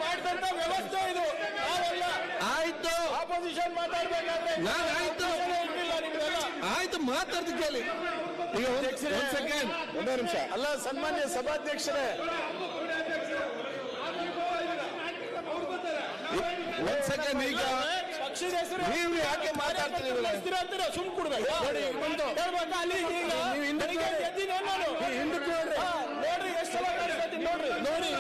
ಮಾಡಿದಂತ ವ್ಯವಸ್ಥೆ ಇದು. ಆಯ್ತು, ಆಪೋಸಿಷನ್ ಮಾತಾಡ್ಬೇಕಾದ್ರೆ ಆಯ್ತು, ಮಾತಾಡ್ದು ಕೇಳಿ. ಈಗ ಒಂದೇ ನಿಮಿಷ ಅಲ್ಲ, ಸನ್ಮಾನ್ಯ ಸಭಾಧ್ಯಕ್ಷರೇ, ಒಂದ್ ಸೆಕೆಂಡ್. ಈಗ ನೀವು ಯಾಕೆ ಮಾತಾಡ್ತೀರಿ? ಸುಮ್ ಕೊಡ್ಬೇಕು ನೋಡ್ರಿ, ಎಷ್ಟು ನೋಡ್ರಿ ನೋಡಿ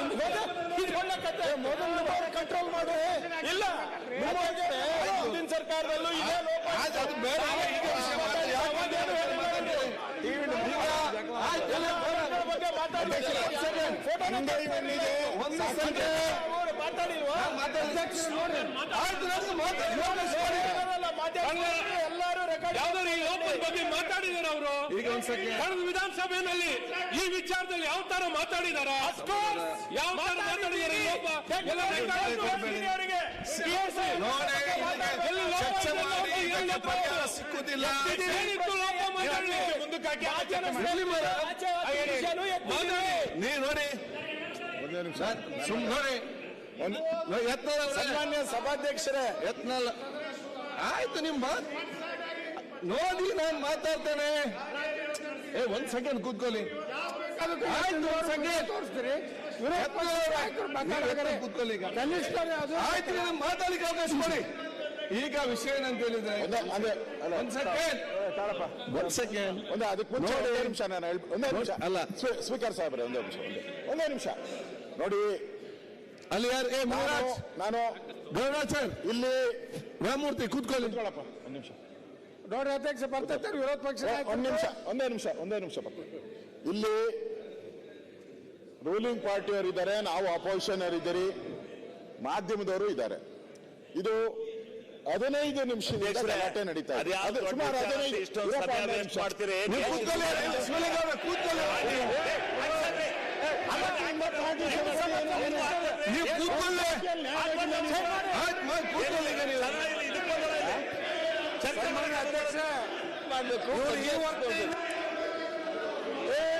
ಮೊದಲು ಕಂಟ್ರೋಲ್ ಮಾಡಿ. ಇಲ್ಲ, ಮುಂದಿನ ಸರ್ಕಾರದಲ್ಲೂ ಇದೇ ಮಾತಾಡಿದಾರ ಅವರು. ಕಳೆದ ವಿಧಾನಸಭೆಯಲ್ಲಿ ಈ ವಿಚಾರದಲ್ಲಿ ಯಾವ ತರ ಮಾತಾಡಿದಾರ, ಯಾವ ತರ ಮಾತಾಡಿದಾರೆ? ಸಿಕ್ಕುದಿಲ್ಲ. ನೀವು ನೋಡಿ, ಸುಮ್ ನೋಡಿ. ಸನ್ಮಾನ್ಯ ಸಭಾಧ್ಯಕ್ಷರೇ, ಯತ್ನಾಳ್ ಆಯ್ತು, ನಿಮ್ಮ ನೋಡಿ ನಾನು ಮಾತಾಡ್ತೇನೆ. ಒಂದ್ ಸೆಕೆಂಡ್ ಕೂತ್ಕೊಳ್ಳಿ. ಆಯ್ತು, ಒಂದ್ ಸೆಕೆಂಡ್ ತೋರಿಸ್ತೀರಿ. ಕೂತ್ಕೊಳ್ಳಿ. ಆಯ್ತು, ನಾನು ಮಾತಾಡ್ಲಿಕ್ಕೆ ಅವಕಾಶ ಕೊಡಿ. ಈಗ ವಿಷಯ ಏನಂತ ಹೇಳಿದ್ರೆ, ಒಂದ್ ಸೆಕೆಂಡ್ ಅದಕ್ಕೆ ಒಂದೇ ನಿಮಿಷ ನಾನು ಒಂದೇ ನಿಮಿಷ ಅಲ್ಲ, ಸ್ಪೀಕರ್ ಸಾಹೇಬ್ರೆ, ಒಂದೇ ನಿಮಿಷ ನೋಡಿ. ಅಲ್ಲಿ ಯಾರು? ನಾನು ಗೌರವ್ ಸರ್, ಇಲ್ಲಿ ರಾಮಮೂರ್ತಿ ಕೂತ್ಕೊಳ್ಳಿ. ಒಂದ್ ನಿಮಿಷ ನೋಡ್ರಿ, ಅಧ್ಯಕ್ಷ ಬರ್ತಾರೆ ವಿರೋಧ ಪಕ್ಷ. ಒಂದೇ ನಿಮಿಷ ಇಲ್ಲಿ ರೂಲಿಂಗ್ ಪಾರ್ಟಿಯವರು ಇದ್ದಾರೆ, ನಾವು ಅಪೋಸಿಷನ್ ಇದ್ದೀರಿ, ಮಾಧ್ಯಮದವರು ಇದ್ದಾರೆ. ಇದು 15 ನಿಮಿಷದಿಂದ ಗಲಾಟೆ ನಡೀತಾ ಇದೆ. ಸುಮಾರು 15 ನಿಮಿಷ ಮಾಡ್ತೀರಿ.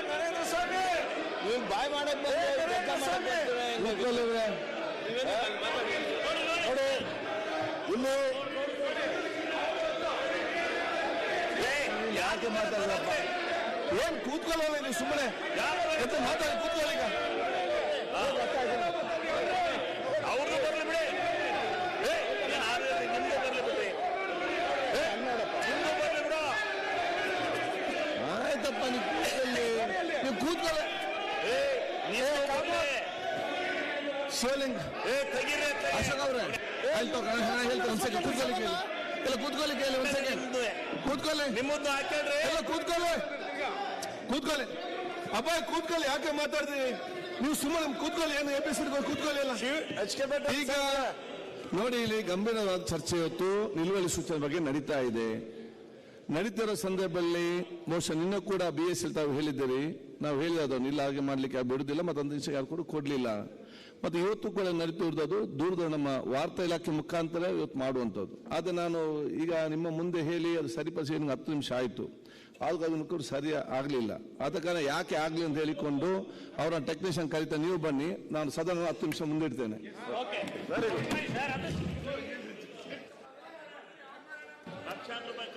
ನರೇಂದ್ರ ಸ್ವಾಮಿ, ನೀವು ಬಾಯ್ ಮಾಡಕ್ ನೋಡಿ. ಇಲ್ಲಿ ಯಾಕೆ ಮಾತಾಡಪ್ಪ? ಏನ್ ಕೂತ್ಕೊಳ್ಳೋಲ್ಲ ನೀವು ಸುಮ್ಮನೆ ಮಾತಾಡಿ ಕೂತ್ಕೊಳ್ಳಿ. ಈಗ ಅವ್ರದ್ದು ಬರ್ಲಿ ಬಿಡಿ, ನಿಮ್ಗೆ ಬರ್ಲಿ ಬಿಡಿ. ಆಯ್ತಪ್ಪ, ನೀವು ಕೂತ್ಕೊಳ್ಳ. ಶಿವಲಿಂಗ ಅಶೋಕ್ ಅವ್ರೆ, ಹೇಳ್ತಾರೆ ಒಂದ್ ಸೆಕೆಂಡ್ ಕೂತ್ಕೊಳ್ಳಿ. ಎಲ್ಲ ಕೂತ್ಕೊಳ್ಳಿ, ಕೇಳಿ ಒಂದ್ ಸೆಕೆಂಡ್ ಕೂತ್ಕೊಳ್ಳಿ. ನಿಮ್ಮೊಂದು ಹಾಕ್ರಿ, ಎಲ್ಲ ಕೂತ್ಕೊಳ್ಳಿ. ಅಪ್ಪ ಕೂತ್ಕೊಳ್ಳಿ, ಯಾಕೆ ಮಾತಾಡ್ತೀವಿ? ನೀವು ಸುಮ್ಮನೆ ಕೂತ್ಕೊಳ್ಳಿ. ಏನು ಎಪಿಸೋಡ್ ಕೂತ್ಕೊಳ್ಳಿ ಎಲ್ಲ. ಈಗ ನೋಡಿ, ಇಲ್ಲಿ ಗಂಭೀರವಾದ ಚರ್ಚೆ ಇವತ್ತು ನಿಲುವಳಿ ಸೂಚನೆ ಬಗ್ಗೆ ನಡೀತಾ ಇದೆ. ನಡೀತಿರೋ ಸಂದರ್ಭದಲ್ಲಿ ಬಹುಶಃ ನಿನ್ನ ಕೂಡ BSL ತಾವು ಹೇಳಿದ್ದೀರಿ, ನಾವು ಹೇಳಿದವನ್ನ ಇಲ್ಲ ಹಾಗೆ ಮಾಡ್ಲಿಕ್ಕೆ ಬಿಡುದಿಲ್ಲ, ಮತ್ತೊಂದು ದಿವಸ ಯಾರು ಕೂಡ ಕೊಡ್ಲಿಲ್ಲ. ಮತ್ತೆ ಇವತ್ತು ಕೂಡ ನಡೀತಿರೋದು ದೂರದ ನಮ್ಮ ವಾರ್ತಾ ಇಲಾಖೆ ಮುಖಾಂತರ ಇವತ್ತು ಮಾಡುವಂಥದ್ದು. ಆದ್ರೆ ನಾನು ಈಗ ನಿಮ್ಮ ಮುಂದೆ ಹೇಳಿ ಅದು ಸರಿಪಡಿಸಿ 10 ನಿಮಿಷ ಆಯಿತು, ಆಗ ಅದನ್ನು ಕೂಡ ಸರಿ ಆಗಲಿಲ್ಲ. ಆದ ಕಾರಣ ಯಾಕೆ ಆಗಲಿ ಅಂತ ಹೇಳಿಕೊಂಡು ಅವರ ಟೆಕ್ನಿಷಿಯನ್ ಕರೀತಾ ನೀವು ಬನ್ನಿ, ನಾನು ಸದನ 10 ನಿಮಿಷ ಮುಂದಿಡ್ತೇನೆ. ಲಕ್ಷಾಂತರ ರೂಪಾಯಿ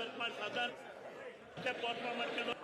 ಖರ್ಚು ಮಾಡಿ